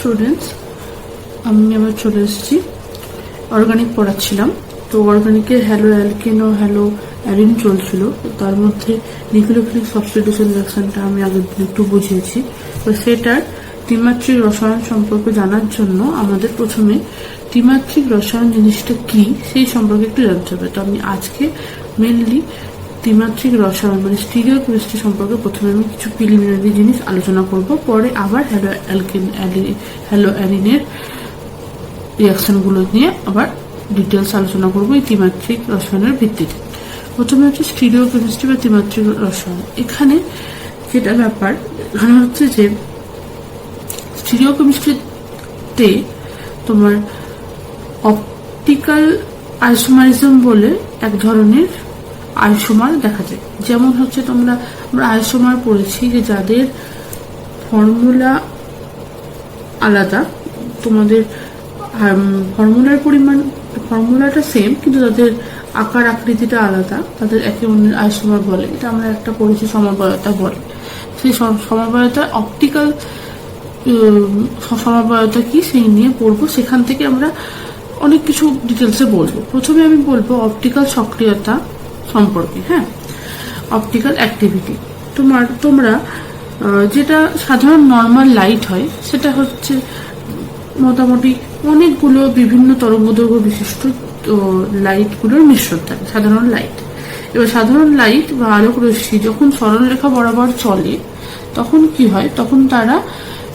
Students, আমি আবার চলে এসেছি। অর্গানিক পড়াচ্ছিলাম, তো অর্গানিকের হ্যালো অ্যালকেন ও হ্যালো অ্যালিন চলছিল। তার মধ্যে নিউক্লিওফিলিক সাবস্টিটিউশন রিঅ্যাকশনটা আমি আগের দিন একটু বুঝিয়েছি। তো সেটার ত্রিমাত্রিক রসায়ন সম্পর্কে জানার জন্য আমাদের প্রথমে ত্রিমাত্রিক রসায়ন জিনিসটা কি সেই সম্পর্কে একটু জানতে হবে। তো আমি আজকে মেনলি ত্রিমাত্রিক রসায়ন মানে স্টিরিওকেমিস্ট্রি সম্পর্কে প্রথমে আমি কিছু প্রিলিমিনারি জিনিস আলোচনা করব, পরে আবার হ্যালো অ্যালিনের রিয়াকশনগুলো নিয়ে আবার ডিটেলস আলোচনা করব এই ত্রিমাত্রিক রসায়নের ভিত্তিতে। প্রথমে হচ্ছে স্টিরিওকেমিস্ট্রি বা ত্রিমাত্রিক রসায়ন। এখানে যেটা ব্যাপার এখানে হচ্ছে যে স্টিরিওকেমিস্ট্রিতে তোমার অপটিক্যাল আইসোমারিজম বলে এক ধরনের আইসোমার দেখা যায়। যেমন হচ্ছে আমরা আইসোমার পড়েছি যে যাদের ফর্মুলা আলাদা, তোমাদের ফর্মুলাটা সেম কিন্তু তাদের আকার আকৃতিটা আলাদা, তাদের একে অন্যের আইসোমার বলে। এটা আমরা একটা পড়েছি সমবায়তা বলে। সেই সমবায়তা অপটিক্যাল সমবায়তা কি সেই নিয়ে পড়বো। সেখান থেকে আমরা অনেক কিছু ডিটেলসে বলবো। প্রথমে আমি বলবো অপটিক্যাল সক্রিয়তা সম্পর্কে। হ্যাঁ, অপটিক্যাল অ্যাক্টিভিটি। তোমরা যেটা সাধারণ নর্মাল লাইট হয় সেটা হচ্ছে মোটামুটি অনেকগুলো বিভিন্ন তরঙ্গদৈর্ঘ্য বিশিষ্ট লাইটগুলোর মিশ্রণ থাকে সাধারণ লাইট। এবার সাধারণ লাইট বা আলোক রশ্মি যখন সরলরেখা বরাবর চলে তখন কি হয়, তখন তারা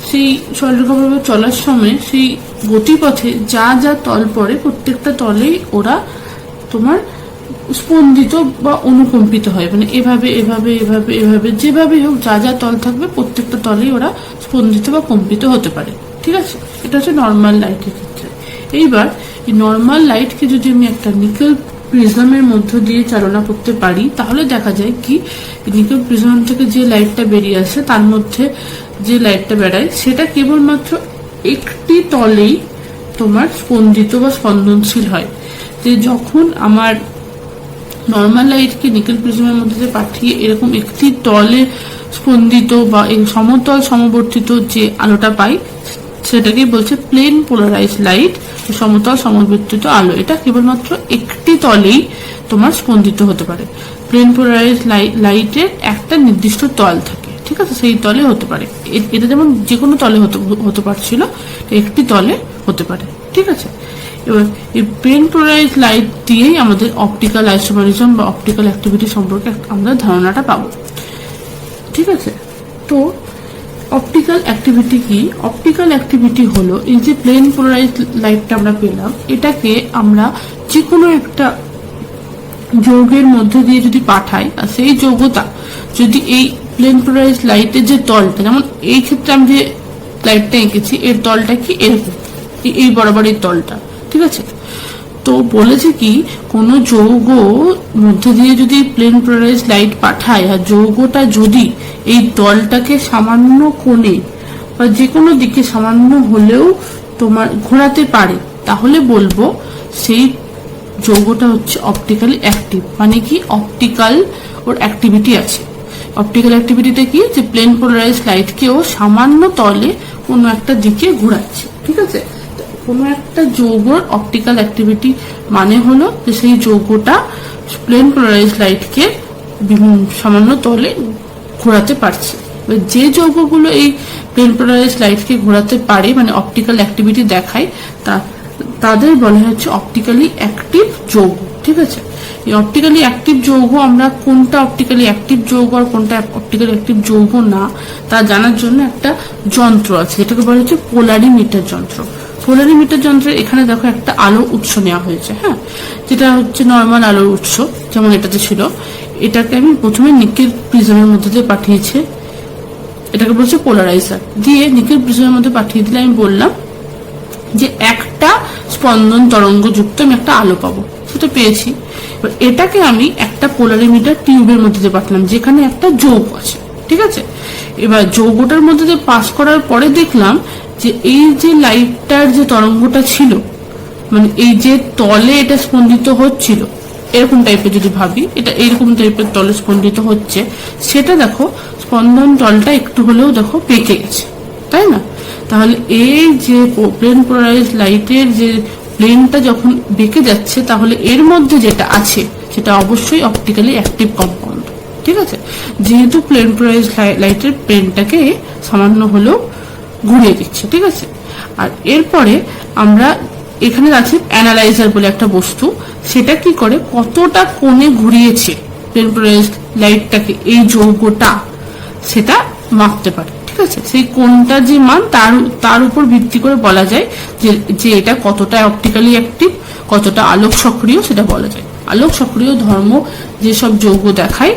সেই সরলরেখা বরাবর চলার সময় সেই গতিপথে যা যা তল পড়ে প্রত্যেকটা তলেই ওরা তোমার স্পন্দিত বা অনুকম্পিত হয়। মানে এভাবে এভাবে এভাবে এভাবে যেভাবে হোক যা যা তল থাকবে প্রত্যেকটা তলেই ওরা স্পন্দিত বা কম্পিত হতে পারে। ঠিক আছে, এটা হচ্ছে নর্মাল লাইটের ক্ষেত্রে। এইবার এই নর্মাল লাইটকে যদি আমি একটা নিকেল প্রিজমের মধ্য দিয়ে চালনা করতে পারি তাহলে দেখা যায় কি নিকেল প্রিজম থেকে যে লাইটটা বেরিয়ে আসে তার মধ্যে যে লাইটটা বেড়ায় সেটা কেবলমাত্র একটি তলেই তোমার স্পন্দিত বা স্পন্দনশীল হয়। যে যখন আমার নর্মাল লাইটকে নিকেল প্রিজমের মধ্যে পাঠিয়ে এরকম একটি তলে স্পন্দিত বা এই সমতল সমবর্তিত যে আলোটা পাই সেটাকেই বলছে প্লেন পোলারাইজ লাইট, সমতল সমবর্তিত আলো। এটা কেবলমাত্র একটি তলেই তোমার স্পন্দিত হতে পারে। প্লেন পোলারাইজ লাইটের একটা নির্দিষ্ট তল থাকে, ঠিক আছে, সেই তলে হতে পারে। এটা যেমন যে কোনো তলে হতে পারছিল, একটি তলে হতে পারে। ঠিক আছে, এবার এই প্লেন পোলারাইজ লাইট দিয়েই আমাদের অপটিক্যাল আইসোমারিজম বা অপটিক্যাল অ্যাক্টিভিটি সম্পর্কে আমরা ধারণাটা পাবো। ঠিক আছে, তো অপটিক্যাল অ্যাক্টিভিটি কি? অপটিক্যাল অ্যাক্টিভিটি হলো এই যে প্লেন পোলারাইজ লাইটটা আমরা পেলাম, এটাকে আমরা যে কোনো একটা যৌগের মধ্যে দিয়ে যদি পাঠাই আর সেই যৌগটা যদি এই প্লেন পোলারাইজ লাইটের যে তলটা, যেমন এই ক্ষেত্রে আমি যে লাইটটা এঁকেছি এর তলটা কি এরকম, এই বরাবর এই তলটা। ঠিক আছে, তো বলেছে কি কোনো যৌগ মধ্যে দিয়ে যদি প্লেন পোলারাইজ লাইট পাঠায় আর যৌগটা যদি এই তলটাকে সামান্য কোণে বা যে কোনো দিকে সামান্য হলেও তোমার ঘোরাতে পারে তাহলে বলবো সেই যৌগটা হচ্ছে অপটিক্যালি অ্যাক্টিভ। মানে কি অপটিক্যাল ওর অ্যাক্টিভিটি আছে। অপটিক্যাল অ্যাক্টিভিটিটা কি, যে প্লেন পোলারাইজ লাইটকেও সামান্য তলে কোনো একটা দিকে ঘোরাচ্ছে। ঠিক আছে, কোনো একটা যৌগর অপটিক্যাল অ্যাক্টিভিটি মানে হলো যে সেই যৌগটা প্লেন পোলারাইজ লাইটকে সামান্য তলে ঘোরাতে পারছে। যে যৌগগুলো এই প্লেন পোলারাইজ লাইটকে ঘোরাতে পারে মানে অপটিক্যাল অ্যাক্টিভিটি দেখায় তাদের বলা হচ্ছে অপটিক্যালি অ্যাক্টিভ যৌগ। ঠিক আছে, এই অপটিক্যালি অ্যাক্টিভ যৌগ আমরা কোনটা অপটিক্যালি অ্যাক্টিভ যৌগ আর কোনটা অপটিক্যালি অ্যাক্টিভ যৌগ না তা জানার জন্য একটা যন্ত্র আছে যেটাকে বলা হচ্ছে পোলারিমিটার যন্ত্র। পোলারিমিটার যন্ত্রের এখানে দেখো একটা আলো উৎস নেওয়া হয়েছে। হ্যাঁ, যেটা হচ্ছে নর্মাল আলোর উৎস যেমন এটাতে ছিল। এটাকে আমি প্রথমে নিকেল প্রিজমের মধ্যে দিয়ে পাঠিয়েছে, এটাকে বলছে পোলারাইজার দিয়ে নিকেল প্রিজমের মধ্যে পাঠিয়ে দিলে আমি বললাম যে একটা স্পন্দন তরঙ্গ যুক্ত আমি একটা আলো পাবো, সেটা পেয়েছি। এবার এটাকে আমি একটা পোলারিমিটার টিউবের মধ্যে দিয়ে পাঠালাম যেখানে একটা যৌগ আছে। ঠিক আছে, এবার যৌগটার মধ্যে দিয়ে পাস করার পরে দেখলাম যে এই যে লাইটটার যে তরঙ্গটা ছিল মানে এই যে তলে এটা স্পন্দিত হচ্ছিল এরকম টাইপের যদি ভাবি, এটা এইরকম টাইপের তলে স্পন্দিত হচ্ছে, সেটা দেখো স্পন্দন তলটা একটু হলেও দেখো পেকে গেছে, তাই না? তাহলে এই যে প্লেন পোলারাইজ লাইটের যে প্লেনটা যখন বেঁকে যাচ্ছে, তাহলে এর মধ্যে যেটা আছে সেটা অবশ্যই অপটিক্যালি অ্যাক্টিভ কম্পাউন্ড। ঠিক আছে, যেহেতু প্লেন পোলারাইজ লাইটের প্লেনটাকে সামান্য হলেও ঘুরিয়ে দিচ্ছে। ঠিক আছে, আর এরপরে আমরা এখানে আছে অ্যানালাইজার বলে একটা বস্তু, সেটা কি করে কতটা কোণে ঘুরিয়েছে প্লেন পোলারাইজ লাইটটাকে এই যৌগটা, সেটা মাপতে পারে। ঠিক আছে, সেই কোণটা যে মান তার উপর ভিত্তি করে বলা যায় যে এটা কতটা অপটিক্যালি অ্যাক্টিভ, কতটা আলোক সক্রিয়, সেটা বলা যায়। আলোক সক্রিয় ধর্ম যেসব যৌগ দেখায়,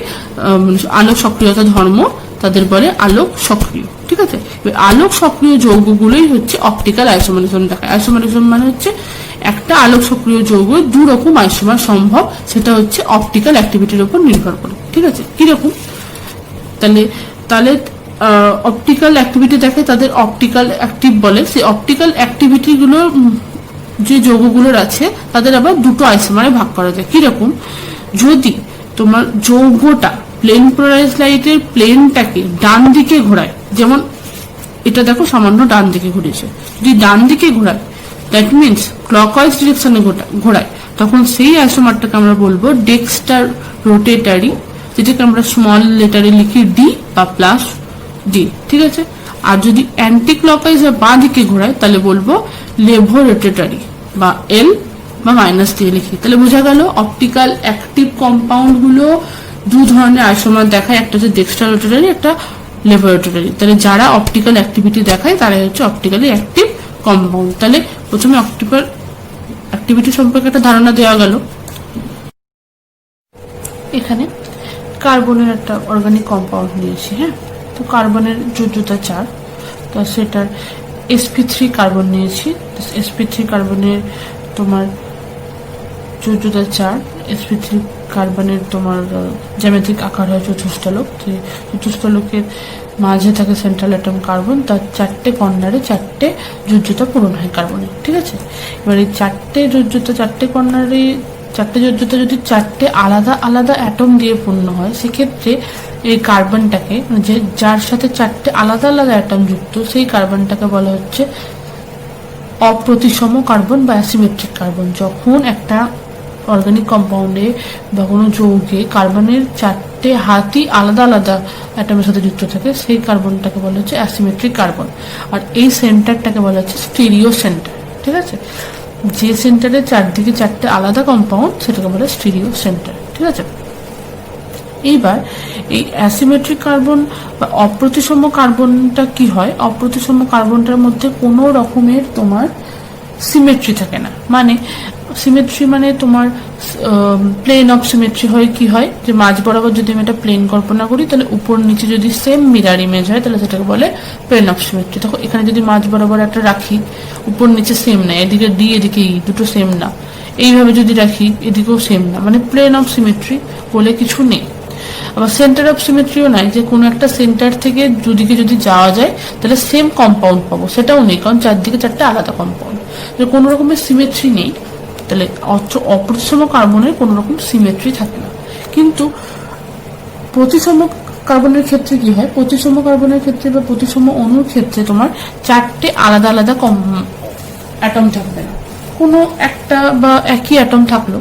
আলোক সক্রিয়তা ধর্ম, তাদের বলে আলোক সক্রিয়। ঠিক আছে, আলোক সক্রিয় যৌগগুলোই হচ্ছে অপটিক্যাল আইসোমারিজম দেখায়। আইসোমারিজম মানে হচ্ছে একটা আলোক সক্রিয় যৌগ দু রকম আইসোমার সম্ভব, সেটা হচ্ছে অপটিক্যাল অ্যাক্টিভিটির উপর নির্ভর করে। ঠিক আছে, কিরকম? তাহলে অপটিক্যাল অ্যাক্টিভিটি দেখে তাদের অপটিক্যাল অ্যাক্টিভ বলে। সেই অপটিক্যাল অ্যাক্টিভিটি গুলো যে যৌগগুলোর আছে তাদের আবার দুটো আইসোমারে ভাগ করা যায়। কিরকম? যদি তোমার যৌগটা প্লেন পোলারাইজ লাইটের প্লেনটাকে ডান দিকে ঘোরায়, যেমন এটা দেখো সামান্য ডান দিকে ঘুরেছে, যদি ডান দিকে ঘোরায় দ্যাট মিনস ক্লকওয়াইজ ডিরেকশনে ঘোরায়, তখন সেই আইসোমারটাকে আমরা বলবো ডেক্সটার রোটেটারি, যেটাকে আমরা স্মল লেটারে লিখি ডি বা প্লাস ডি। ঠিক আছে, আর যদি অ্যান্টি ক্লকওয়াইজ বা বাঁ দিকে ঘোরায় তাহলে বলবো লেভো রোটেটারি বা এল বা মাইনাস দিয়ে লিখি। তাহলে বোঝা গেল অপটিক্যাল অ্যাক্টিভ কম্পাউন্ড গুলো দু ধরনের আইসোমার দেখায়, একটা হচ্ছে ডেক্সটার রোটেটারি, একটা লেভো রোটেটারি। তাহলে যারা অপটিক্যাল অ্যাক্টিভিটি দেখায় তারা হচ্ছে অপটিক্যালি অ্যাক্টিভ কম্পাউন্ড। তাহলে প্রথমে অপটিক্যাল অ্যাক্টিভিটি সম্পর্কে একটা ধারণা দেওয়া গেল। এখানে কার্বনের একটা অর্গানিক কম্পাউন্ড নিয়েছি। হ্যাঁ, তো কার্বনের যোজ্যতা 4, তো সেটার sp3 কার্বন নিয়েছি। sp3 কার্বনের তোমার যোজ্যতা 4, sp3 কার্বনের তোমার জ্যামিতিক আকার হয় চতুষ্ফলক। চতুষ্ফলকের মাঝে থাকে সেন্ট্রাল অ্যাটম কার্বন, তার 4টে কর্নারে 4টে যোজ্যতা পূরণ হয় কার্বনের। ঠিক আছে, এবার এই 4টে যোজ্যতা 4টে কর্নারে 4টে যোজ্যতা যদি 4টে আলাদা আলাদা অ্যাটম দিয়ে পূর্ণ হয়, সেক্ষেত্রে এই কার্বনটাকে, যে যার সাথে 4টে আলাদা আলাদা অ্যাটম যুক্ত, সেই কার্বনটাকে বলা হচ্ছে অপ্রতিসম কার্বন বা অ্যাসিমেট্রিক কার্বন। যখন একটা অর্গানিক কম্পাউন্ডে বা কোনো যৌগে কার্বনের 4টে হাতই আলাদা আলাদা অ্যাটমের সাথে যুক্ত থাকে, সেই কার্বনটাকে বলা হচ্ছে অ্যাসিমেট্রিক কার্বন। আর এই সেন্টারটাকে বলা হচ্ছে স্টিরিও সেন্টার। ঠিক আছে, যে সেন্টারে চারদিকে 4টে আলাদা কম্পাউন্ড, সেটাকে বলে স্টিরিও সেন্টার। ঠিক আছে, এইবার এই অ্যাসিমেট্রিক কার্বন বা অপ্রতিসম কার্বনটা কি হয়? অপ্রতিসম কার্বনটার মধ্যে কোনো রকমের তোমার সিমেট্রি থাকে না। মানে সিমেট্রি মানে তোমার প্লেন অফ সিমেট্রি হয়। কি হয় যে মাঝ বরাবর যদি আমি একটা প্লেন কল্পনা করি, তাহলে উপর নিচে যদি সেম মিরার ইমেজ হয়, তাহলে সেটাকে বলে প্লেন অফ সিমেট্রি। দেখো এখানে যদি মাঝ বরাবর একটা রাখি, উপর নিচে সেম না, এদিকে ডি এদিকে ই দুটো সেম না, এইভাবে যদি রাখি এদিকেও সেম না, মানে প্লেন অফ সিমেট্রি বলে কিছু নেই। আবার সেন্টার অফ সিমেট্রিও নাই, যে কোনো একটা সেন্টার থেকে দুদিকে যদি যাওয়া যায় তাহলে সেম কম্পাউন্ড পাবো, সেটাও নেই, কারণ চারদিকে 4টে আলাদা কম্পাউন্ড, কোনো রকমের সিমেট্রি নেই। তাহলে অপ্রতিসম কার্বনের কোনো রকম সিমেট্রি থাকে না। কিন্তু প্রতিসম কার্বনের ক্ষেত্রে কি হয়? প্রতিসম কার্বনের ক্ষেত্রে বা প্রতিসম অণুর ক্ষেত্রে তোমার 4টে আলাদা আলাদা অ্যাটম থাকবে না, কোনো একটা বা একই অ্যাটম থাকলো,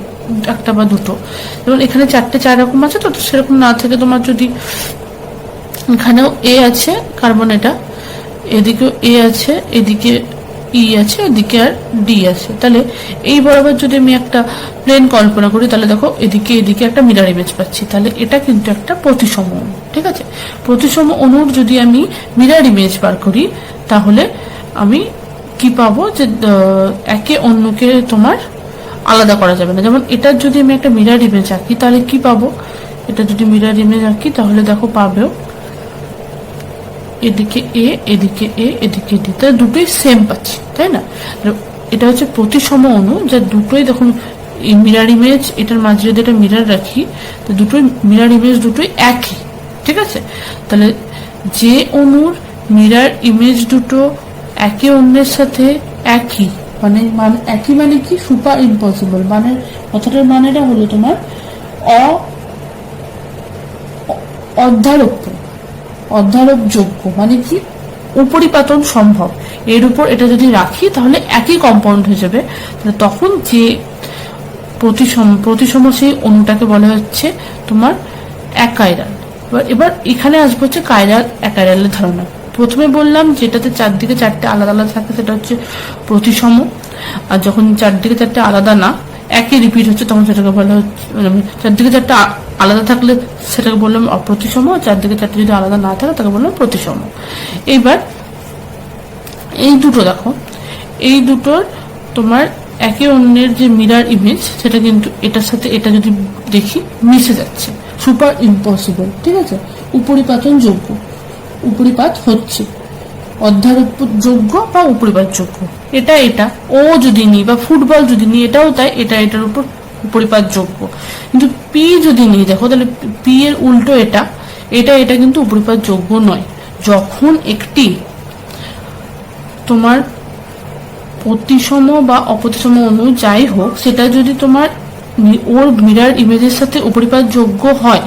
একটা বা দুটো। যেমন এখানে 4টে 4 রকম আছে, তো সেরকম না থেকে তোমার যদি এখানেও এ আছে কার্বন, এটা এদিকেও এ আছে, এদিকে ই আছে, এদিকে আর ডি আছে, তাহলে এই বরাবর যদি আমি একটা প্লেন কল্পনা করি, তাহলে দেখো এদিকে এদিকে একটা মিরার ইমেজ পাচ্ছি, তাহলে এটা কিন্তু একটা প্রতিসম অণু। ঠিক আছে, প্রতিসম অণুর যদি আমি মিরার ইমেজ বার করি, তাহলে আমি কি পাবো? যে একে অন্যকে তোমার আলাদা করা যাবে না। যেমন এটার যদি আমি একটা মিরার ইমেজ আঁকি, তাহলে কি পাবো? এটা যদি মিরার ইমেজ আঁকি, তাহলে দেখো পাবেও এদিকে এ, এদিকে এ, এদিকে ডি, তাহলে দুটোই সেম পাচ্ছি, তাই না? এটা হচ্ছে প্রতিসম অণু, যা দুটোই দেখুন মিরার ইমেজ, এটার মাঝে যদি একটা মিরার রাখি, তো দুটোই মিরার ইমেজ দুটোই একই। ঠিক আছে, তাহলে যে অণুর মিরার ইমেজ দুটো একে অন্যের সাথে একই, মানে একই মানে কি? সুপার ইম্পসিবল, মানে কথাটার মানেটা হলো তোমার অধ্যারোপ্য, অধ্যারোপযোগ্য। মানে কি? উপরিপাতন সম্ভব, এর উপর এটা যদি রাখি তাহলে একই কম্পাউন্ড হয়ে যাবে। তখন যে প্রতিসম সেই অণুটাকে বলা হচ্ছে তোমার অ্যাকাইরাল। এবার এখানে আসবো হচ্ছে কাইরাল অ্যাকাইরালের ধারণা। প্রথমে বললাম যেটাতে চারদিকে চারটে আলাদা আলাদা থাকে সেটা হচ্ছে প্রতিসম, আর যখন চারদিকে চারটে আলাদা না একই রিপিট হচ্ছে তখন সেটাকে বলা হচ্ছে, চারদিকে চারটে আলাদা থাকলে সেটাকে বললাম অপ্রতিসম, চারদিকে চারটে যদি আলাদা না থাকে তাকে বললাম প্রতিসম। এইবার এই দুটো দেখো, এই দুটোর তোমার একে অন্যের যে মিরার ইমেজ সেটা কিন্তু এটার সাথে এটা যদি দেখি মিশে যাচ্ছে, সুপার ইম্পসিবল, ঠিক আছে, উপরিপাতন যোগ্য, উপরিপাত হচ্ছে, অধ্যারোপযোগ্য বা উপরিপাত যোগ্য। এটা এটা ও যদি নিই বা ফুটবল যদি নিই এটাও তাই, এটা এটার উপর উপরিপাত যোগ্য। কিন্তু পি যদি নিই দেখো তাহলে পি এর উল্টো এটা, এটা এটা কিন্তু উপরিপাত যোগ্য নয়। যখন একটি তোমার প্রতিসম বা অপ্রতিসম অণু যাই হোক সেটা যদি তোমার ওর মিরার ইমেজের সাথে উপরিপাত যোগ্য হয়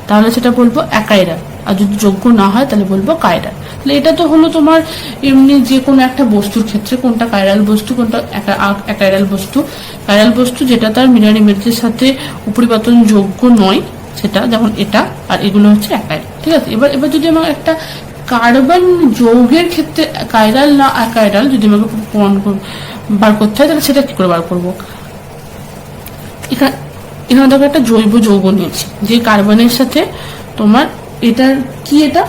তাহলে সেটা বলবো অ্যাকাইরাল, আর যদি যোগ্য না হয় তাহলে বলবো কাইরাল। তাহলে এটা তো হলো তোমার এমনি যে কোনো একটা বস্তুর ক্ষেত্রে কোনটা কাইরাল বস্তু কোনটা অ্যাকাইরাল বস্তু। কাইরাল বস্তু যেটা তার মিরার ইমেজের সাথে উপরিপাতন যোগ্য নয় সেটা, যেমন এটা, আর এগুলো হচ্ছে অ্যাকাইরাল, ঠিক আছে। এবার যদি আমার একটা কার্বন যৌগের ক্ষেত্রে কাইরাল না অ্যাকাইরাল যদি আমাকে প্রমাণ বার করতে হয় তাহলে সেটা কি করে বার করবো? এখানে দেখো একটা জৈব যৌগ নিয়েছি যে কার্বনের সাথে তোমার এটার কি এটা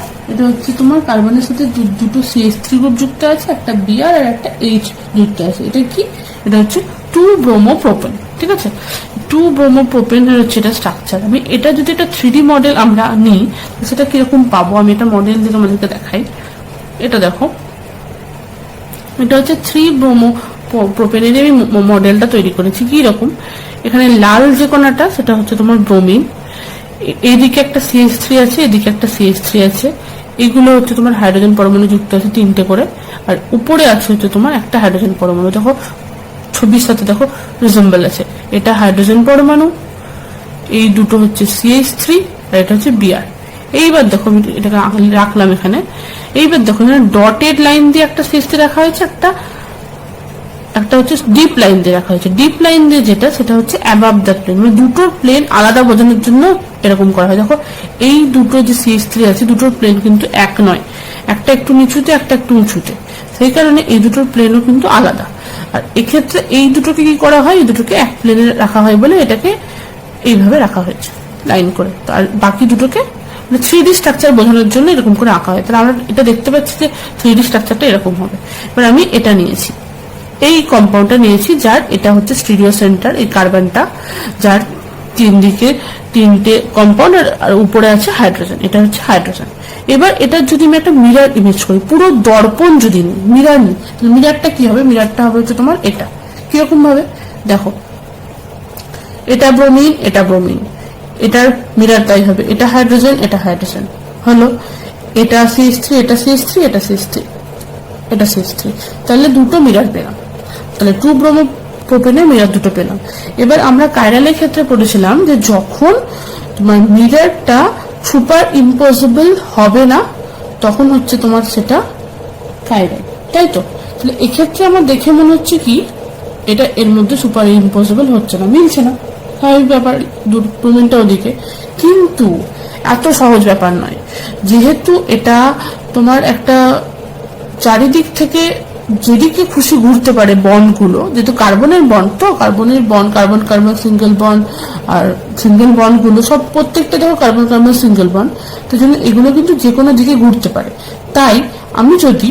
হচ্ছে তোমার কার্বনের সাথে দুটো CH3 গ্রুপ যুক্ত আছে, একটা Br আর একটা H যুক্ত আছে। এটা কি? এটা হচ্ছে 2-ব্রোমোপ্রোপেন, ঠিক আছে। 2-ব্রোমোপ্রোপেন হচ্ছে এটা স্ট্রাকচার। আমি এটা যদি একটা 3D মডেল আমরা নিই সেটা কিরকম পাবো, আমি এটা মডেল দিয়ে আমাদেরকে দেখাই। এটা দেখো, এটা হচ্ছে 3-ব্রোমোপ্রোপেনের আমি মডেলটা তৈরি করেছি। কি রকম? এখানে লাল যে কোনাটা সেটা হচ্ছে তোমার ব্রোমিন, এদিকে একটা CH3 আছে, এদিকে একটা CH3 আছে, এগুলো হচ্ছে তোমার হাইড্রোজেন পরমাণু যুক্ত আছে 3টে করে, আর উপরে আছে হচ্ছে তোমার একটা হাইড্রোজেন পরমাণু। দেখো ছবির সাথে দেখো রিজেম্বল আছে, এটা হাইড্রোজেন পরমাণু, এই দুটো হচ্ছে CH3 আর এটা হচ্ছে Br। এইবার দেখো আমি এটাকে রাখলাম এখানে। এইবার দেখো এখানে ডটেড লাইন দিয়ে একটা CH3 রাখা হয়েছে, একটা হচ্ছে ডিপ লাইন দিয়ে রাখা হয়েছে। ডিপ লাইন দিয়ে যেটা সেটা হচ্ছে অ্যাবাভ দ্য প্লেন, মানে দুটোর প্লেন আলাদা বোঝানোর জন্য এরকম করা হয়। দেখো এই দুটো যে CH3 আছে দুটোর প্লেন কিন্তু এক নয়, একটা একটু নিচুতে একটা একটু উঁচুতে, সেই কারণে এই দুটোর প্লেনও কিন্তু আলাদা। আর এক্ষেত্রে এই দুটোকে কি করা হয়, এই দুটোকে এক প্লেনে রাখা হয় বলে এটাকে এইভাবে রাখা হয়েছে লাইন করে। আর বাকি দুটোকে 3D স্ট্রাকচার বোঝানোর জন্য এরকম করে আঁকা হয়। তাহলে আমরা এটা দেখতে পাচ্ছি যে 3D স্ট্রাকচারটা এরকম হবে। এবার আমি এটা নিয়েছি, এই কম্পাউন্ডটা নিয়েছি যার এটা হচ্ছে স্টিরিও সেন্টার, এই কার্বনটা যার দিকে 3টে কম্পাউন্ড আর উপরে আছে হাইড্রোজেন, এটা হচ্ছে হাইড্রোজেন। এবার এটা যদি আমি একটা মিরার ইমেজ করি, পুরো দর্পণ যদি নিই, মিরার নিই, মিরারটা কি হবে? মিরারটা হবে হচ্ছে তোমার এটা। কিরকম ভাবে দেখো, এটা ব্রোমিন, এটা ব্রোমিন, এটার মিরার তাই হবে, এটা হাইড্রোজেন, এটা হাইড্রোজেন হলো, এটা CH3, এটা CH3, এটা CH3, এটা CH3, তাহলে দুটো মিরার পেলাম। তাহলে 2-ব্রোমোপ্রোপেনের মিরার দুটো পেলাম। এবার আমরা কাইরালের ক্ষেত্রে পড়েছিলাম যে যখন তোমার মিরারটা সুপার ইম্পসিবল হবে না তখন হচ্ছে তোমার সেটা কাইরাল, তাই তো। তাহলে এক্ষেত্রে আমার দেখে মনে হচ্ছে কি এটা এর মধ্যে সুপার ইম্পসিবল হচ্ছে না, মিলছে না, স্বাভাবিক ব্যাপার, ব্রোমিনটা ওদিকে। কিন্তু এত সহজ ব্যাপার নয়, যেহেতু এটা তোমার একটা চারিদিক থেকে যেদিকে খুশি ঘুরতে পারে বন্ডগুলো, যেহেতু কার্বনের বন্ড, তো কার্বনের bond, carbon carbon single bond, আর সিঙ্গেল বন্ডগুলো সব প্রত্যেকটা দেখো কার্বন কার্বন সিঙ্গেল বন্ড, তো জন্য এগুলো কিন্তু যে কোনো দিকে ঘুরতে পারে। তাই আমি যদি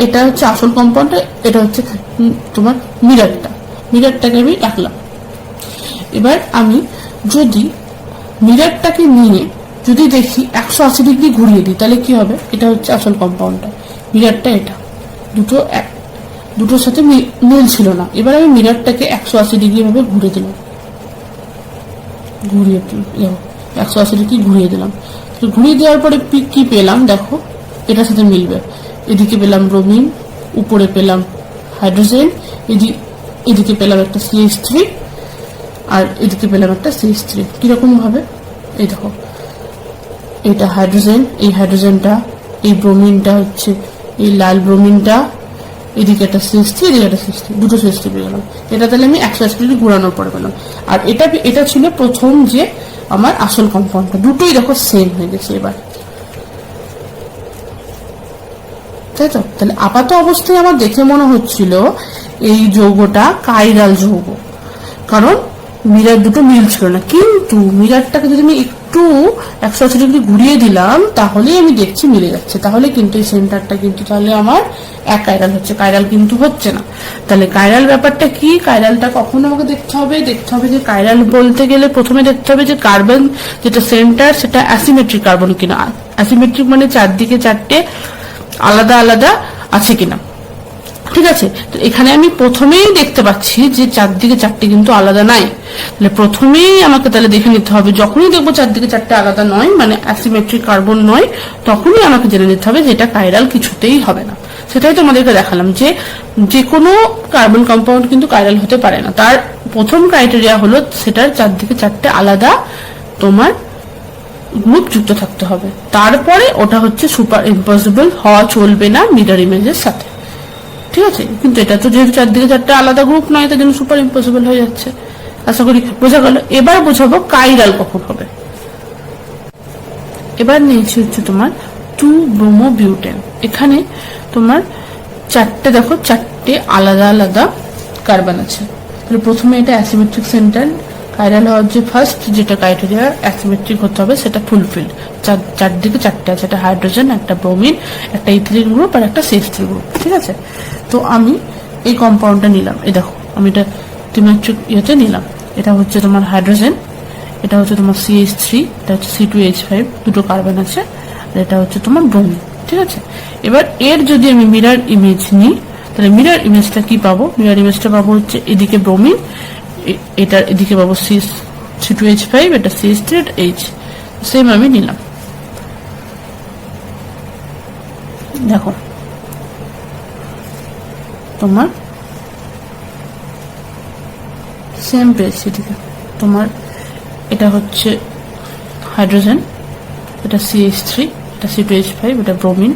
এটা হচ্ছে আসল কম্পাউন্ডটা, এটা হচ্ছে তোমার মিরারটাকে আমি রাখলাম। এবার আমি যদি মিরারটাকে নিয়ে যদি দেখি 180 ডিগ্রি ঘুরিয়ে দিই তাহলে কি হবে? এটা হচ্ছে আসল কম্পাউন্ডটা, মিরারটা এটা, দুটোর সাথে মিল ছিল না। এবার আমি মিরারটাকে 180 ডিগ্রি ভাবে ঘুরে দিলাম, 180 ডিগ্রি ঘুরিয়ে দিলাম। ঘুরিয়ে দেওয়ার পরে কি পেলাম দেখো, এটার সাথে মিলবে। এদিকে পেলাম ব্রোমিন, উপরে পেলাম হাইড্রোজেন, এদিকে পেলাম একটা CH3 আর এদিকে পেলাম একটা CH3। কিরকম ভাবে? এই দেখো, এটা হাইড্রোজেন, এই হাইড্রোজেনটা এই ব্রোমিনটা হচ্ছে এই লাল ব্রোমিনটা, এদিকে একটা CH3, এদিকে একটা CH3, দুটো CH3 পেয়ে গেলাম। এটা তাহলে আমি 180 ডিগ্রি ঘোরানোর পরে পেলাম। আর এটা ছিল প্রথম যে আমার আসল কম্পাউন্ডটা, দুটোই দেখো সেম হয়ে গেছে এবার, তাই তো? তাহলে আপাত অবস্থায় আমার দেখে মনে হচ্ছিল এই যৌগটা কাইরাল যৌগ, কারণ মিরার দুটো মিল ছিল না। কিন্তু মিরারটাকে যদি আমি একটু 180 ডিগ্রি ঘুরিয়ে দিলাম তাহলেই আমি দেখছি মিলে যাচ্ছে। তাহলে কিন্তু এই সেন্টারটা কিন্তু তাহলে আমার এক কাইরাল হচ্ছে, কাইরাল কিন্তু হচ্ছে না। তাহলে কাইরাল ব্যাপারটা কি? কাইরালটা কখন আমাকে দেখতে হবে যে কাইরাল বলতে গেলে প্রথমে দেখতে হবে যে কার্বন যেটা সেন্টার সেটা অ্যাসিমেট্রিক কার্বন কিনা। অ্যাসিমেট্রিক মানে চারদিকে চারটে আলাদা আলাদা আছে কিনা, ঠিক আছে? তো এখানে আমি প্রথমেই দেখতে পাচ্ছি যে চারদিকে চারটে কিন্তু আলাদা নাই। তাহলে প্রথমেই আমাকে তাহলে দেখে নিতে হবে, যখনই দেখবো চারদিকে চারটে আলাদা নয় মানে অ্যাসিমেট্রিক কার্বন নয়, তখনই আমাকে জেনে নিতে হবে যে এটা কাইরাল কিছুতেই হবে না। সেটাই তোমাদেরকে দেখালাম যে কোনো কার্বন কম্পাউন্ড কিন্তু কাইরাল হতে পারে না। তার প্রথম ক্রাইটেরিয়া হলো সেটার চারদিকে চারটে আলাদা তোমার গ্রুপ যুক্ত থাকতে হবে। তারপরে ওটা হচ্ছে সুপার ইম্পসিবল হওয়া চলবে না মিরর ইমেজের সাথে, ঠিক আছে? কিন্তু এটা তো যেহেতু চারদিকে চারটে আলাদা গ্রুপ নয়, তার জন্য সুপার ইম্পসিবল হয়ে যাচ্ছে। আশা করি বোঝা গেল। এবার বোঝাবো কাইরাল কখন হবে। এবার নিয়েছি হচ্ছে তোমার 2-ব্রোমোবিউটেন। এখানে তোমার চারটে দেখো চারটে আলাদা আলাদা কার্বন আছে। তাহলে প্রথমে এটা অ্যাসিমেট্রিক সেন্টার, কাইরাল হওয়ার যে ফার্স্ট যেটা ক্রাইটেরিয়া অ্যাসিমেট্রিক হতে হবে সেটা ফুলফিল। চারদিকে চারটে আছে, একটা হাইড্রোজেন, একটা ব্রোমিন, একটা ইথিলিন গ্রুপ আর একটা CH3 গ্রুপ, ঠিক আছে? তো আমি এই কম্পাউন্ডটা নিলাম, এই দেখো আমি এটা ত্রিমাত্রিক ইয়েতে নিলাম। এটা হচ্ছে তোমার হাইড্রোজেন, এটা হচ্ছে তোমার CH3, এটা হচ্ছে C2H5, দুটো কার্বন আছে, আর এটা হচ্ছে তোমার ব্রোমিন, ঠিক আছে? এবার এর যদি আমি মিরর ইমেজ নিই তাহলে মিরর ইমেজটা কি পাবো? মিরর ইমেজটা পাবো হচ্ছে এদিকে ব্রোমিন, এটার এদিকে পাবো C2H5, এটা CH3, এটা H, সেম আমি নিলাম। দেখো তোমার সেম পেয়েছি, এদিকে তোমার এটা হচ্ছে হাইড্রোজেন, এটা CH3, এটা C2H5, এটা ব্রোমিন,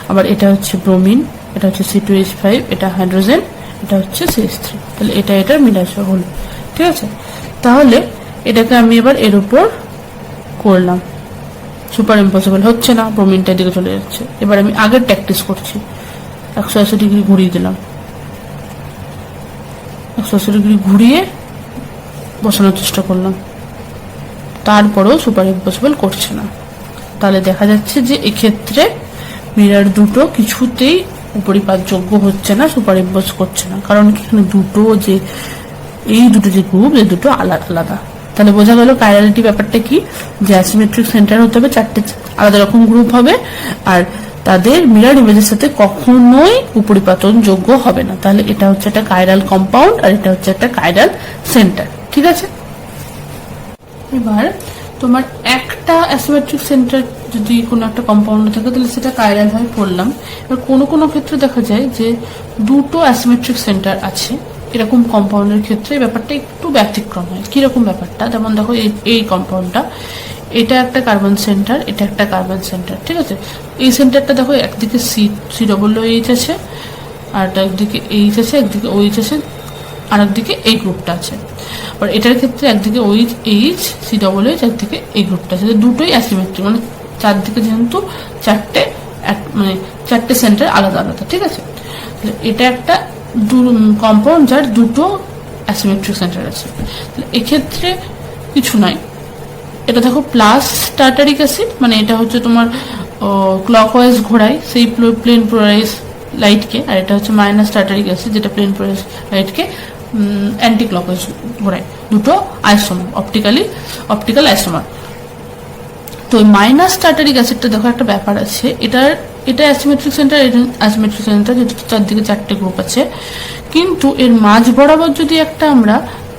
আবার এটা হচ্ছে ব্রোমিন, এটা হচ্ছে C2H5, এটা হাইড্রোজেন, এটা হচ্ছে CH3। তাহলে এটার মিলাসা হলো, ঠিক আছে? তাহলে এটাকে আমি এবার এর উপর করলাম, সুপার ইম্পসিবল হচ্ছে না, ব্রোমিনটা দিকে চলে যাচ্ছে। এবার আমি আগের প্র্যাকটিস করছি, 180 ডিগ্রি ঘুরিয়ে দিলাম, 180 ডিগ্রি ঘুরিয়ে বসানোর চেষ্টা করলাম, তারপরেও সুপার ইম্পসিবল করছে না। তাহলে দেখা যাচ্ছে যে এক্ষেত্রে মিরর দুটো কিছুতেই উপরিপাতযোগ্য হচ্ছে না, সুপার ইম্পোজ করছে না, কারণ এখানে এই দুটো যে গ্রুপ, এই দুটো আলাদা আলাদা। তাহলে বোঝা গেল কাইরালিটি ব্যাপারটা কি, যে অ্যাসিমেট্রিক সেন্টার হতে হবে, চারটে আলাদা রকম গ্রুপ হবে, আর তাদের মিরর ইমেজের সাথে কখনোই উপরিপাতন যোগ্য হবে না। তাহলে এটা হচ্ছে একটা কাইরাল কম্পাউন্ড আর এটা হচ্ছে একটা কাইরাল সেন্টার, ঠিক আছে? এবার তোমার একটা অ্যাসিমেট্রিক সেন্টার যদি কোনো একটা কম্পাউন্ড থাকে তাহলে সেটা কাইরাল হয় পড়লাম। এবার কোনো কোনো ক্ষেত্রে দেখা যায় যে দুটো অ্যাসিমেট্রিক সেন্টার আছে, এরকম কম্পাউন্ডের ক্ষেত্রে ব্যাপারটা একটু ব্যতিক্রম হয়। কিরকম ব্যাপারটা? যেমন দেখো এই কম্পাউন্ডটা, এটা একটা কার্বন সেন্টার, এটা একটা কার্বন সেন্টার, ঠিক আছে? এই সেন্টারটা দেখো একদিকে COOH আছে, আর একদিকে H আছে, একদিকে OH আছে, আর একদিকে এই গ্রুপটা আছে। আর এটার ক্ষেত্রে একদিকে OH COOH, একদিকে এই গ্রুপটা আছে, দুটোই অ্যাসিমেট্রিক, মানে চারদিকে যেহেতু চারটে সেন্টার আলাদা আলাদা, ঠিক আছে? এটা একটা কম্পাউন্ড যার দুটো অ্যাসিমেট্রিক সেন্টার আছে। এক্ষেত্রে কিছু নাই, এটা দেখো প্লাস টার্টারিক অ্যাসিড, মানে এটা হচ্ছে তোমার ক্লকওয়াইজ ঘোরায় সেই প্লেন পোলারাইজ লাইটকে, আর এটা হচ্ছে মাইনাস টার্টারিক অ্যাসিড যেটা প্লেন পোলারাইজ লাইটকে অ্যান্টি ক্লকওয়াইজ ঘোরায়। দুটো আইসোমার, অপটিক্যাল আইসোমার। তো মাইনাস টার্টারিক অ্যাসিডটা দেখো একটা ব্যাপার আছে, এটা অ্যাসিমেট্রিক সেন্টার, এটা অ্যাসিমেট্রিক সেন্টার, যেটা চারদিকে চারটে গ্রুপ আছে, কিন্তু এর মাঝ বরাবর যদি একটা আমরা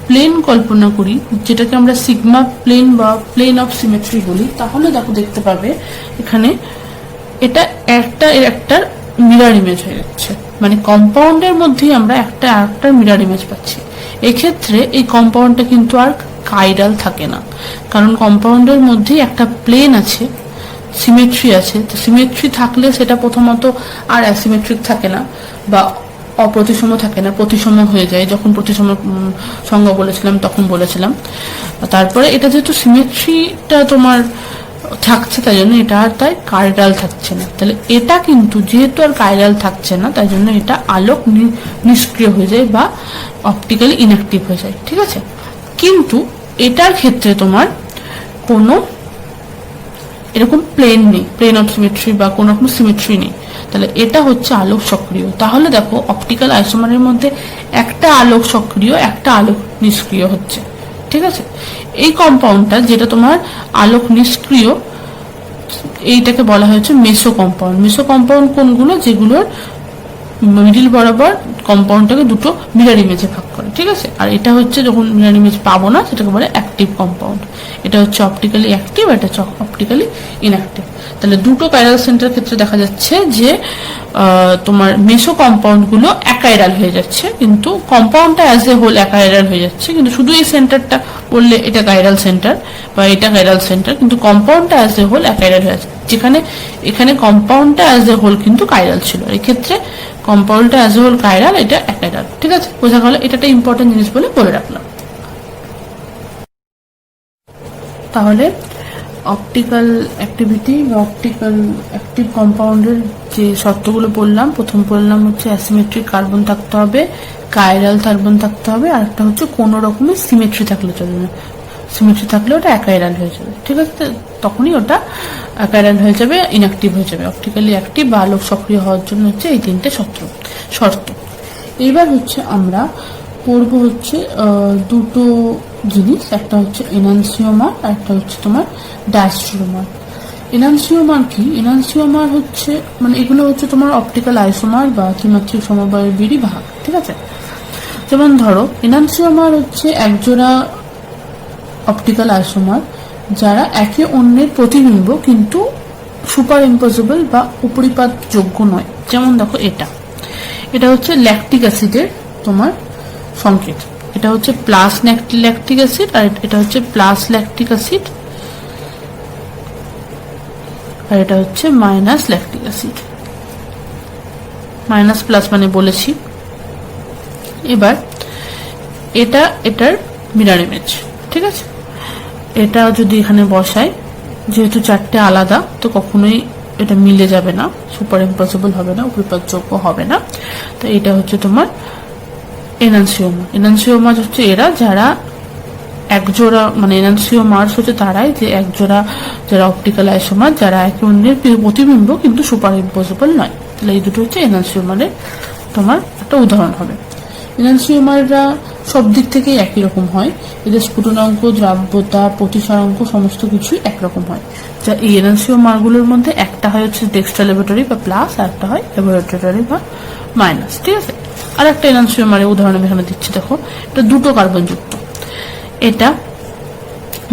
প্লেন কল্পনা করি, যেটাকে আমরা সিগমা প্লেন বা প্লেন অফ সিমেট্রি বলি, তাহলে দেখতে পাবে এখানে এটা একটা মিরর ইমেজ হয়ে যাচ্ছে, মানে কম্পাউন্ডের মধ্যেই আমরা একটা মিরর ইমেজ পাচ্ছি। এক্ষেত্রে এই কম্পাউন্ডটা কিন্তু আর কাইরাল থাকে না, কারণ কম্পাউন্ডের মধ্যেই একটা প্লেন আছে সিমেট্রি আছে, তো সিমেট্রি থাকলে সেটা প্রথমত আর অ্যাসিমেট্রিক থাকে না বা অপ্রতিসম থাকে না, প্রতিসম হয়ে যায়। যখন প্রতিসম সংজ্ঞা বলেছিলাম তখন বলেছিলাম। তারপরে এটা যেহেতু সিমেট্রিটা তোমার থাকছে, তাই জন্য এটা আর তাই কাইরাল থাকছে না। তাহলে এটা কিন্তু যেহেতু আর কাইরাল থাকছে না, তাই জন্য এটা আলোক নিষ্ক্রিয় হয়ে যায় বা অপটিক্যালি ইনঅ্যাক্টিভ হয়ে যায়, ঠিক আছে। কিন্তু এটার ক্ষেত্রে তোমার কোনো এরকম প্লেন নেই, প্লেন অফ সিমেট্রি বা কোনো রকম সিমেট্রি নেই। তাহলে এটা হচ্ছে আলোক সক্রিয়। তাহলে দেখো অপটিক্যাল আইসোমারের মধ্যে একটা আলোক সক্রিয়, একটা আলোক নিষ্ক্রিয় হচ্ছে, ঠিক আছে। এই কম্পাউন্ডটা যেটা তোমার আলোক নিষ্ক্রিয়, এইটাকে বলা হয়েছে মেসো কম্পাউন্ড। মেসো কম্পাউন্ড কোনগুলো? যেগুলোর মিডিল বরাবর কম্পাউন্ডটাকে দুটো মিরর ইমেজে ভাগ করে, ঠিক আছে। আর এটা হচ্ছে যখন মিরর ইমেজ পাবো না, সেটাকে বলে অ্যাক্টিভ কম্পাউন্ড। এটা হচ্ছে অপটিক্যালি অ্যাক্টিভ, এটা হচ্ছে অপটিক্যালি ইনঅ্যাক্টিভ। তাহলে দুটো কাইরাল সেন্টার ক্ষেত্রে দেখা যাচ্ছে যে তোমার মেসো কম্পাউন্ড গুলো অ্যাকাইরাল হয়ে যাচ্ছে, কিন্তু কম্পাউন্ডটা অ্যাজ এ হোল অ্যাকাইরাল হয়ে যাচ্ছে। কিন্তু শুধু এই সেন্টারটা বললে এটা কাইরাল সেন্টার বা এটা কাইরাল সেন্টার, কিন্তু কম্পাউন্ডটা অ্যাজ এ হোল অ্যাকাইরাল হয়ে যাচ্ছে। যেখানে এখানে কম্পাউন্ডটা অ্যাজ এ হোল কিন্তু কাইরাল ছিল, এই ক্ষেত্রে কম্পাউন্ডটা অ্যাজ এ হোল কাইরাল, এটা অ্যাকাইরাল, ঠিক আছে। বোঝা গেল? এটা একটা ইম্পর্টেন্ট জিনিস বলে রাখলাম। তাহলে অপটিক্যাল অ্যাক্টিভিটি বা অপটিক্যাল অ্যাক্টিভ কম্পাউন্ডের যে শর্তগুলো বললাম, প্রথম বললাম হচ্ছে অ্যাসিমেট্রিক কার্বন থাকতে হবে, কাইরাল কার্বন থাকতে হবে, আর একটা হচ্ছে কোনো রকমের সিমেট্রি থাকলে চলবে না। সিমেট্রি থাকলে ওটা অ্যাকাইরাল হয়ে যাবে, ঠিক আছে। তখনই ওটা অ্যাকাইরাল হয়ে যাবে, ইনঅ্যাক্টিভ হয়ে যাবে। অপটিক্যালি অ্যাক্টিভ বা আলোক সক্রিয় হওয়ার জন্য হচ্ছে এই তিনটে শর্ত। এবার হচ্ছে আমরা পড়ব হচ্ছে দুটো জিনিস, একটা হচ্ছে এনানসিওমার আর একটা হচ্ছে তোমার ডায়স্টেরোমার। এনানসিওমার কি? এনানসিওমার হচ্ছে মানে এগুলো হচ্ছে তোমার অপটিক্যাল আইসোমার বা ত্রিমাত্রিক সমবায়েরই ভাগ, ঠিক আছে। যেমন ধরো এনানসিওমার হচ্ছে একজোড়া অপটিক্যাল আইসোমার যারা একে অন্যের প্রতিবিম্ব কিন্তু সুপার ইম্পসিবল বা উপরিপাত যোগ্য নয়। যেমন দেখো এটা হচ্ছে ল্যাকটিক অ্যাসিডের তোমার সংকেত। এটা হচ্ছে প্লাস ল্যাকটিক অ্যাসিড আর এটা হচ্ছে প্লাস ল্যাকটিক অ্যাসিড, আর এটা হচ্ছে minus lactic acid. Minus plus মানে বলেছি। এবার এটা এটার মিরর ইমেজ, ঠিক আছে। এটা যদি এখানে বসাই, যেহেতু চারটে আলাদা, তো কখনোই এটা মিলে যাবে না, সুপার ইম্পসিবল হবে না, উপরিপাতযোগ্য হবে না। তো এটা হচ্ছে তোমার এনানসিওমা। এনানসিওমার হচ্ছে এরা যারা একজোড়া, মানে এনানসিওমার্স হচ্ছে তারাই যে একজোড়া যারা অপটিক্যাল আইসোমার যারা একে অন্যের প্রতিবিম্ব কিন্তু সুপার ইম্পসিবল নয়। তাহলে এই দুটো হচ্ছে এনানসিওমারের তোমার একটা উদাহরণ হবে। এনানসিওমাররা সব দিক থেকেই একই রকম হয়, এদের স্ফুটনাঙ্ক, দ্রাব্যতা, প্রতিসারাঙ্ক সমস্ত কিছুই একরকম হয়। যা এই এনানসিওমারগুলোর মধ্যে একটা হয় হচ্ছে ডেক্সট্রা ল্যাবরেটরি বা প্লাস, আর একটা হয় ল্যাবরেটরি বা মাইনাস, ঠিক আছে। আর একটা এনানসিওমারের উদাহরণ আমি এখানে দিচ্ছি, দেখো এটা দুটো কার্বন যুক্ত, এটা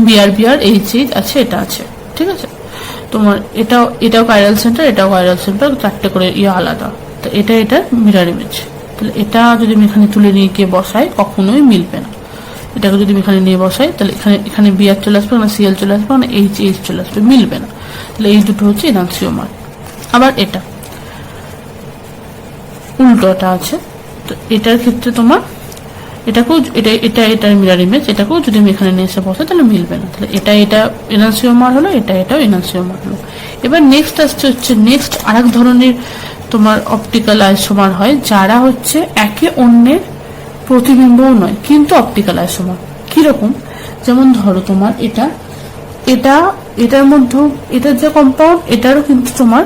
বিআর এইচ আছে, এটা আছে, ঠিক আছে। তোমার এটাও কাইরাল সেন্টার, এটাও কাইরাল সেন্টার, চারটে করে আলাদা। তো এটা মিরর ইমেজ। তাহলে এটা যদি আমি এখানে তুলে নিয়ে গিয়ে বসাই, কখনোই মিলবে না। এটাকে যদি আমি এখানে নিয়ে বসাই, তাহলে এখানে বিআর চলে আসবে, না সিএল চলে আসবে, না এইচ চলে আসবে, মিলবে না। তাহলে এই দুটো হচ্ছে এনানসিওমার। আবার এটা উল্টোটা আছে, তো এটার ক্ষেত্রে তোমার এটাকেও এটার মিরর ইমেজ, এটাকেও যদি আমি এখানে নিয়ে এসে বসাই তাহলে মিলবে না। তাহলে এটা এনানসিওমার হলো, এটাও এনানসিওমার হলো। এবার নেক্সট আসছে হচ্ছে আরেক ধরনের তোমার অপটিক্যাল আইসোমার হয় যারা হচ্ছে একে অন্যের প্রতিবিম্বও নয় কিন্তু অপটিক্যাল আইসোমার। কিরকম? যেমন ধরো তোমার এটার মধ্যে এটার যে কম্পাউন্ড, এটারও কিন্তু তোমার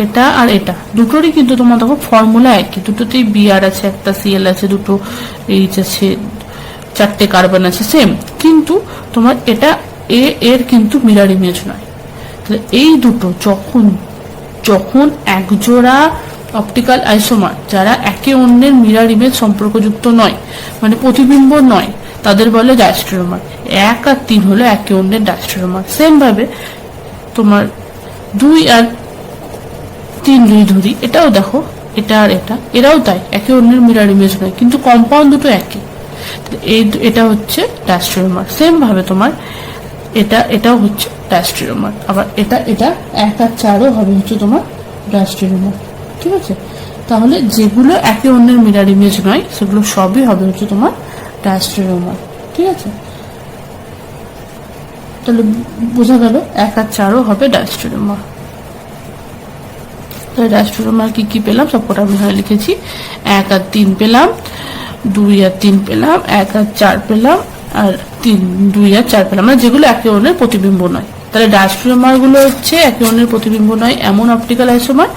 এটা আর এটা দুটোরই কিন্তু তোমার দেখো ফর্মুলা একই, দুটোতেই বিআর আছে, একটা সিএল আছে, দুটো এইচ আছে, চারটে কার্বন আছে, সেম। কিন্তু তোমার এটা এর কিন্তু মিরর ইমেজ নয়। তাহলে এই দুটো যখন একজোড়া অপটিক্যাল আইসোমার যারা একে অন্যের মিরর ইমেজ সম্পর্কযুক্ত নয়, মানে প্রতিবিম্ব নয়, তাদের বলে ডায়স্টেরোমার। 1 আর 3 হলো একে অন্যের ডায়স্টেরোমার। সেম ভাবে তোমার 2 আর 3 যদি ধরি, এটাও দেখো এটা আর এরাও তাই, একে অন্যের মিরর ইমেজ নয় কিন্তু কম্পাউন্ড দুটো একই। এটা হচ্ছে ডায়স্টেরোমার। সেম ভাবে তোমার এটাও হচ্ছে ডায়াস্টেরিওমার। আবার এটা 1 আর 4ও হবে হচ্ছে তোমার ডায়াস্টেরিওমার। ঠিক আছে, তাহলে যেগুলো একে অন্যের মিরর ইমেজ নয় সেগুলো সবই হবে হচ্ছে তোমার ডায়াস্টেরিওমার। ঠিক আছে, তাহলে বোঝা গেল 1 আর 4ও হবে ডায়াস্টেরিওমার। তাহলে ডায়াস্টেরিওমার কি পেলাম সবকটা আমি এখানে লিখেছি। 1 আর 3 পেলাম, 2 আর 3 পেলাম, 1 আর 4 পেলাম, আর 2 আর 4 পেলাম, মানে যেগুলো একে অন্যের প্রতিবিম্ব নয়। তাহলে ডায়াস্টেরিওমার গুলো হচ্ছে একে অন্যের প্রতিবিম্ব নয় এমন অপটিক্যাল আইসোমার,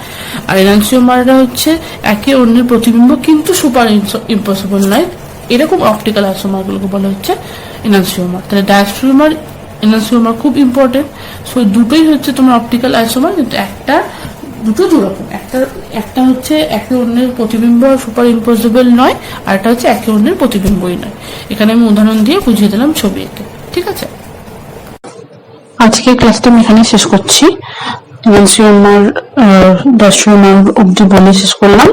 আর এনানসিওমাররা হচ্ছে একে অন্যের প্রতিবিম্ব কিন্তু সুপার ইম্পসিবল নয়, এরকম অপটিক্যাল আইসোমার গুলোকে বলা হচ্ছে এনানসিওমার। তাহলে ডায়াস্টেরিওমার এনানসিওমার খুব ইম্পর্টেন্ট। সো দুটোই হচ্ছে তোমার অপটিক্যাল আইসোমার, কিন্তু দুটো দুরকম। একটা হচ্ছে একে অন্যের প্রতিবিম্ব সুপার ইম্পসিবল নয়, আর একটা হচ্ছে একে অন্যের প্রতিবিম্বই নয়। এখানে আমি উদাহরণ দিয়ে বুঝিয়ে দিলাম ছবি এঁকে। ঠিক আছে, আজকের ক্লাসটা আমি এখানে শেষ করছি। এনানসিওমার ডায়াস্টেরিওমার অবধি বলে শেষ করলাম।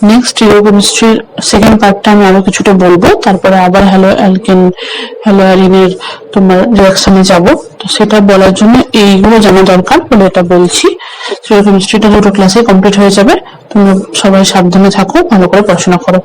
নেক্সট স্টিরিওকেমিস্ট্রির সেকেন্ড পার্টটা আমি আরো কিছুটা বলবো, তারপরে আবার হ্যালো অ্যালকেন হ্যালো অ্যালিনের তোমার রিঅ্যাকশনে যাব। তো সেটা বলার জন্য এইগুলো জানা দরকার বলে এটা বলছি। স্টিরিওকেমিস্ট্রিটা 2টো ক্লাসে কমপ্লিট হয়ে যাবে। তোমরা সবাই সাবধানে থাকো, ভালো করে পড়াশোনা করো।